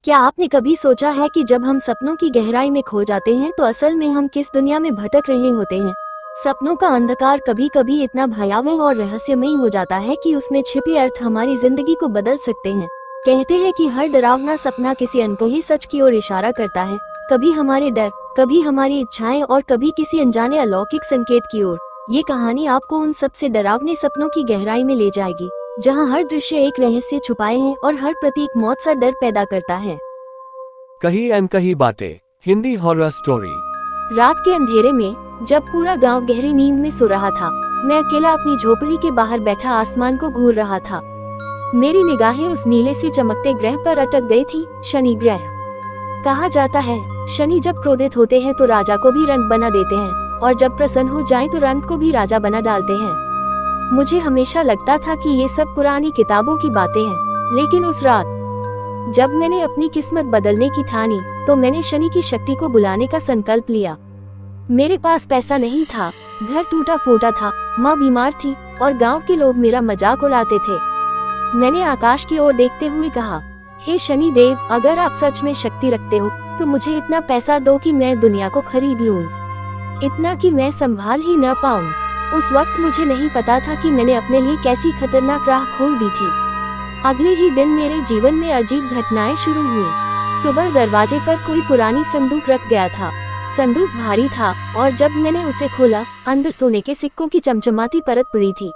क्या आपने कभी सोचा है कि जब हम सपनों की गहराई में खो जाते हैं तो असल में हम किस दुनिया में भटक रहे होते हैं। सपनों का अंधकार कभी कभी इतना भयावह और रहस्यमयी हो जाता है कि उसमें छिपे अर्थ हमारी जिंदगी को बदल सकते हैं। कहते हैं कि हर डरावना सपना किसी अनकही सच की ओर इशारा करता है, कभी हमारे डर, कभी हमारी इच्छाएं और कभी किसी अनजाने अलौकिक संकेत की ओर। ये कहानी आपको उन सबसे डरावने सपनों की गहराई में ले जाएगी, जहां हर दृश्य एक रहस्य छुपाए है और हर प्रतीक मौत सा डर पैदा करता है। कही अनकही बातें, हिंदी हॉरर स्टोरी। रात के अंधेरे में जब पूरा गांव गहरी नींद में सो रहा था, मैं अकेला अपनी झोपड़ी के बाहर बैठा आसमान को घूर रहा था। मेरी निगाहें उस नीले से चमकते ग्रह पर अटक गई थी, शनि ग्रह। कहा जाता है, शनि जब क्रोधित होते हैं तो राजा को भी रंग बना देते हैं, और जब प्रसन्न हो जाएं तो रंग को भी राजा बना डालते हैं। मुझे हमेशा लगता था कि ये सब पुरानी किताबों की बातें हैं, लेकिन उस रात जब मैंने अपनी किस्मत बदलने की ठानी, तो मैंने शनि की शक्ति को बुलाने का संकल्प लिया। मेरे पास पैसा नहीं था, घर टूटा फूटा था, माँ बीमार थी और गांव के लोग मेरा मजाक उड़ाते थे। मैंने आकाश की ओर देखते हुए कहा, हे शनि देव, अगर आप सच में शक्ति रखते हो तो मुझे इतना पैसा दो कि मैं दुनिया को खरीद लूं, इतना कि मैं संभाल ही न पाऊं। उस वक्त मुझे नहीं पता था कि मैंने अपने लिए कैसी खतरनाक राह खोल दी थी। अगले ही दिन मेरे जीवन में अजीब घटनाएं शुरू हुई। सुबह दरवाजे पर कोई पुरानी संदूक रख गया था। संदूक भारी था और जब मैंने उसे खोला, अंदर सोने के सिक्कों की चमचमाती परत पड़ी थी।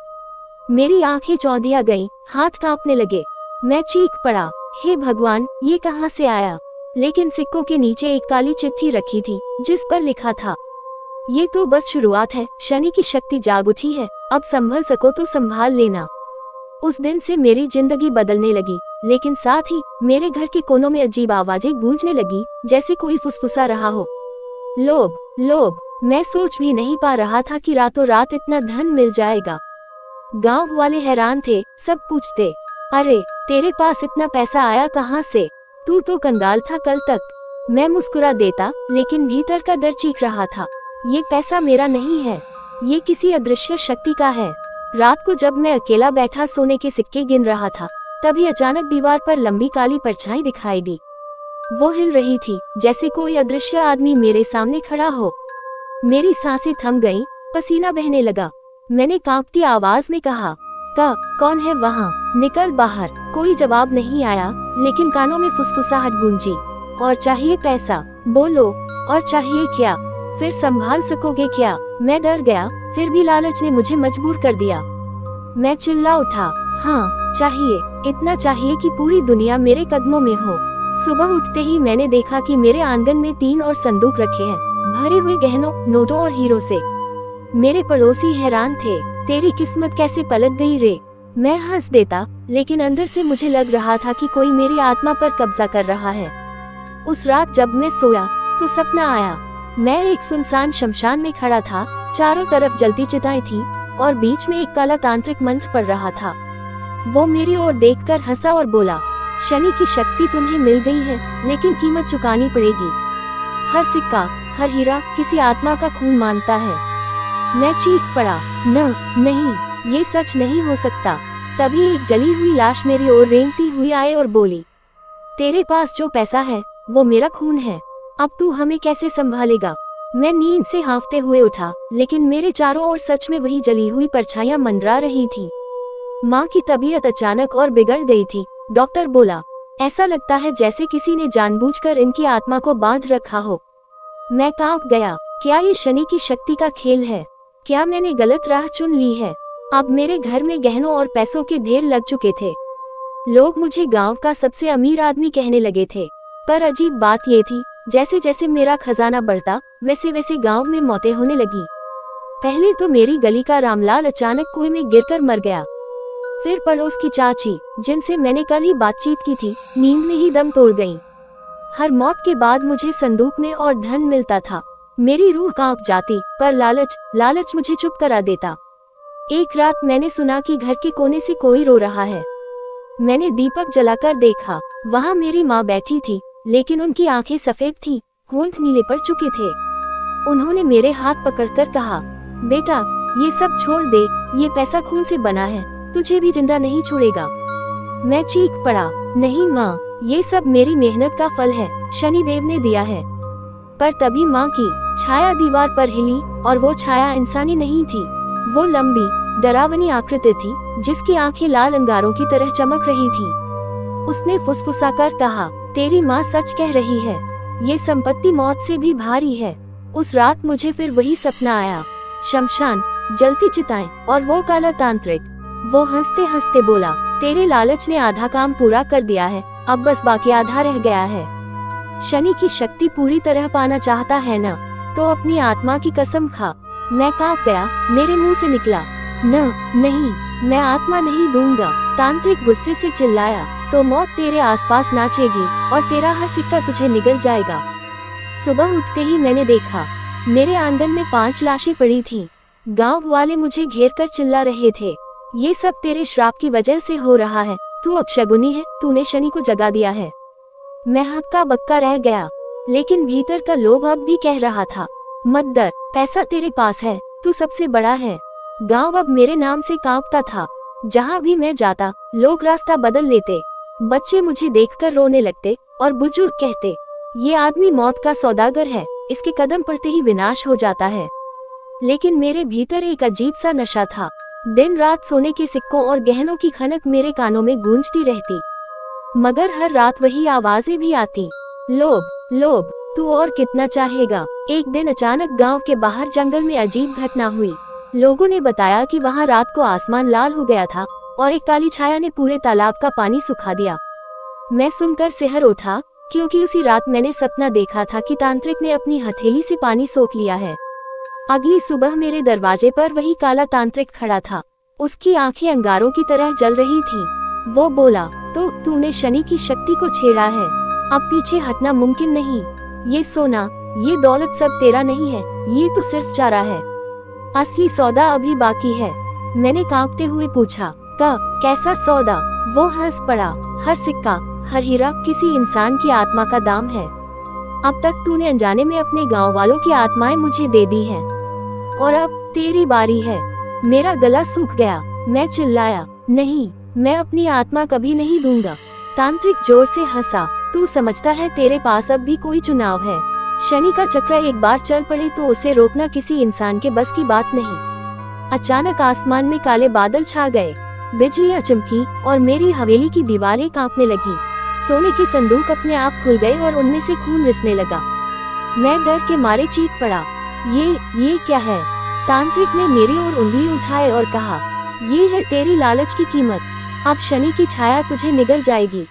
मेरी आंखें चौंधिया गईं, हाथ कांपने लगे। मैं चीख पड़ा, हे भगवान, ये कहां से आया? लेकिन सिक्कों के नीचे एक काली चिट्ठी रखी थी, जिस पर लिखा था, ये तो बस शुरुआत है, शनि की शक्ति जाग उठी है, अब संभल सको तो संभाल लेना। उस दिन से मेरी जिंदगी बदलने लगी, लेकिन साथ ही मेरे घर के कोनों में अजीब आवाजें गूंजने लगी, जैसे कोई फुसफुसा रहा हो। लोभ, लोभ। मैं सोच भी नहीं पा रहा था कि रातों रात इतना धन मिल जाएगा। गांव वाले हैरान थे, सब पूछते, अरे तेरे पास इतना पैसा आया कहां से? तू तो कंगाल था कल तक। मैं मुस्कुरा देता, लेकिन भीतर का डर चीख रहा था, ये पैसा मेरा नहीं है, ये किसी अदृश्य शक्ति का है। रात को जब मैं अकेला बैठा सोने के सिक्के गिन रहा था, तभी अचानक दीवार पर लंबी काली परछाई दिखाई दी। वो हिल रही थी, जैसे कोई अदृश्य आदमी मेरे सामने खड़ा हो। मेरी सांसें थम गईं, पसीना बहने लगा। मैंने कांपती आवाज में कहा, कौन है वहाँ? निकल बाहर। कोई जवाब नहीं आया, लेकिन कानों में फुसफुसाहट गूंजी, और चाहिए पैसा? बोलो, और चाहिए क्या? फिर संभाल सकोगे क्या? मैं डर गया, फिर भी लालच ने मुझे मजबूर कर दिया। मैं चिल्ला उठा, हाँ चाहिए, इतना चाहिए कि पूरी दुनिया मेरे कदमों में हो। सुबह उठते ही मैंने देखा कि मेरे आंगन में 3 और संदूक रखे हैं, भरे हुए गहनों, नोटों और हीरो से। मेरे पड़ोसी हैरान थे, तेरी किस्मत कैसे पलट गई रे? मैं हंस देता, लेकिन अंदर से मुझे लग रहा था कि कोई मेरी आत्मा पर कब्जा कर रहा है। उस रात जब मैं सोया तो सपना आया। मैं एक सुनसान शमशान में खड़ा था, चारों तरफ जलती चिताएं थी और बीच में एक काला तांत्रिक मंत्र पढ़ रहा था। वो मेरी ओर देखकर हंसा और बोला, शनि की शक्ति तुम्हें मिल गई है, लेकिन कीमत चुकानी पड़ेगी। हर सिक्का, हर हीरा किसी आत्मा का खून मांगता है। मैं चीख पड़ा, नहीं, ये सच नहीं हो सकता। तभी एक जली हुई लाश मेरी ओर रेंगती हुई आए और बोली, तेरे पास जो पैसा है वो मेरा खून है, अब तू हमें कैसे संभालेगा? मैं नींद से हांफते हुए उठा, लेकिन मेरे चारों ओर सच में वही जली हुई परछाइयां मंडरा रही थी। माँ की तबीयत अचानक और बिगड़ गई थी। डॉक्टर बोला, ऐसा लगता है जैसे किसी ने जानबूझकर इनकी आत्मा को बांध रखा हो। मैं कांप गया, क्या ये शनि की शक्ति का खेल है? क्या मैंने गलत राह चुन ली है? अब मेरे घर में गहनों और पैसों के ढेर लग चुके थे। लोग मुझे गांव का सबसे अमीर आदमी कहने लगे थे। पर अजीब बात ये थी, जैसे जैसे मेरा खजाना बढ़ता, वैसे वैसे गांव में मौतें होने लगी। पहले तो मेरी गली का रामलाल अचानक कुएं में गिरकर मर गया। फिर पड़ोस की चाची, जिनसे मैंने कल ही बातचीत की थी, नींद में ही दम तोड़ गईं। हर मौत के बाद मुझे संदूक में और धन मिलता था। मेरी रूह कांप जाती, पर लालच मुझे चुप करा देता। एक रात मैंने सुना कि घर के कोने से कोई रो रहा है। मैंने दीपक जलाकर देखा, वहाँ मेरी माँ बैठी थी, लेकिन उनकी आंखें सफेद थीं, होंठ नीले पड़ चुके थे। उन्होंने मेरे हाथ पकड़कर कहा, बेटा ये सब छोड़ दे, ये पैसा खून से बना है, तुझे भी जिंदा नहीं छोड़ेगा। मैं चीख पड़ा, नहीं माँ, ये सब मेरी मेहनत का फल है, शनिदेव ने दिया है। पर तभी माँ की छाया दीवार पर हिली और वो छाया इंसानी नहीं थी। वो लंबी डरावनी आकृति थी जिसकी आंखें लाल अंगारों की तरह चमक रही थी। उसने फुसफुसाकर कहा, तेरी माँ सच कह रही है, ये संपत्ति मौत से भी भारी है। उस रात मुझे फिर वही सपना आया, शमशान, जलती चिताएं और वो काला तांत्रिक। वो हंसते हंसते बोला, तेरे लालच ने आधा काम पूरा कर दिया है, अब बस बाकी आधा रह गया है। शनि की शक्ति पूरी तरह पाना चाहता है ना, तो अपनी आत्मा की कसम खा। मैं कांप गया, मेरे मुंह से निकला, नहीं, मैं आत्मा नहीं दूंगा। तांत्रिक गुस्से से चिल्लाया, तो मौत तेरे आसपास नाचेगी और तेरा हर सिक्का तुझे निगल जाएगा। सुबह उठते ही मैंने देखा, मेरे आंगन में 5 लाशें पड़ी थीं। गांव वाले मुझे घेर कर चिल्ला रहे थे, ये सब तेरे श्राप की वजह से हो रहा है, तू अपशगुनी है, तूने शनि को जगा दिया है। मैं हक्का बक्का रह गया, लेकिन भीतर का लोभ अब भी कह रहा था, मत डर, पैसा तेरे पास है, तू सबसे बड़ा है। गांव अब मेरे नाम से कांपता था। जहां भी मैं जाता, लोग रास्ता बदल लेते। बच्चे मुझे देखकर रोने लगते और बुजुर्ग कहते, ये आदमी मौत का सौदागर है, इसके कदम पड़ते ही विनाश हो जाता है। लेकिन मेरे भीतर एक अजीब सा नशा था। दिन रात सोने के सिक्कों और गहनों की खनक मेरे कानों में गूंजती रहती, मगर हर रात वही आवाजें भी आती, लोभ, लोभ, तू और कितना चाहेगा। एक दिन अचानक गांव के बाहर जंगल में अजीब घटना हुई। लोगों ने बताया कि वहां रात को आसमान लाल हो गया था और एक काली छाया ने पूरे तालाब का पानी सुखा दिया। मैं सुनकर सिहर उठा, क्योंकि उसी रात मैंने सपना देखा था कि तांत्रिक ने अपनी हथेली से पानी सोख लिया है। अगली सुबह मेरे दरवाजे पर वही काला तांत्रिक खड़ा था। उसकी आंखें अंगारों की तरह जल रही थीं। वो बोला, तो तूने शनि की शक्ति को छेड़ा है, अब पीछे हटना मुमकिन नहीं। ये सोना, ये दौलत सब तेरा नहीं है, ये तो सिर्फ चारा है, असली सौदा अभी बाकी है। मैंने कांपते हुए पूछा, कैसा सौदा? वो हंस पड़ा, हर सिक्का, हर हीरा किसी इंसान की आत्मा का दाम है। अब तक तूने अनजाने में अपने गांव वालों की आत्माएं मुझे दे दी हैं, और अब तेरी बारी है। मेरा गला सूख गया। मैं चिल्लाया, नहीं, मैं अपनी आत्मा कभी नहीं दूंगा। तांत्रिक जोर से हंसा, तू समझता है तेरे पास अब भी कोई चुनाव है? शनि का चक्र एक बार चल पड़े तो उसे रोकना किसी इंसान के बस की बात नहीं। अचानक आसमान में काले बादल छा गए, बिजलियां चमकी और मेरी हवेली की दीवारें कांपने लगी। सोने के संदूक अपने आप खुल गए और उनमें से खून रिसने लगा। मैं डर के मारे चीख पड़ा, ये क्या है? तांत्रिक ने मेरी ओर उंगली उठाए और कहा, ये है तेरी लालच की कीमत। अब शनि की छाया तुझे निगल जाएगी।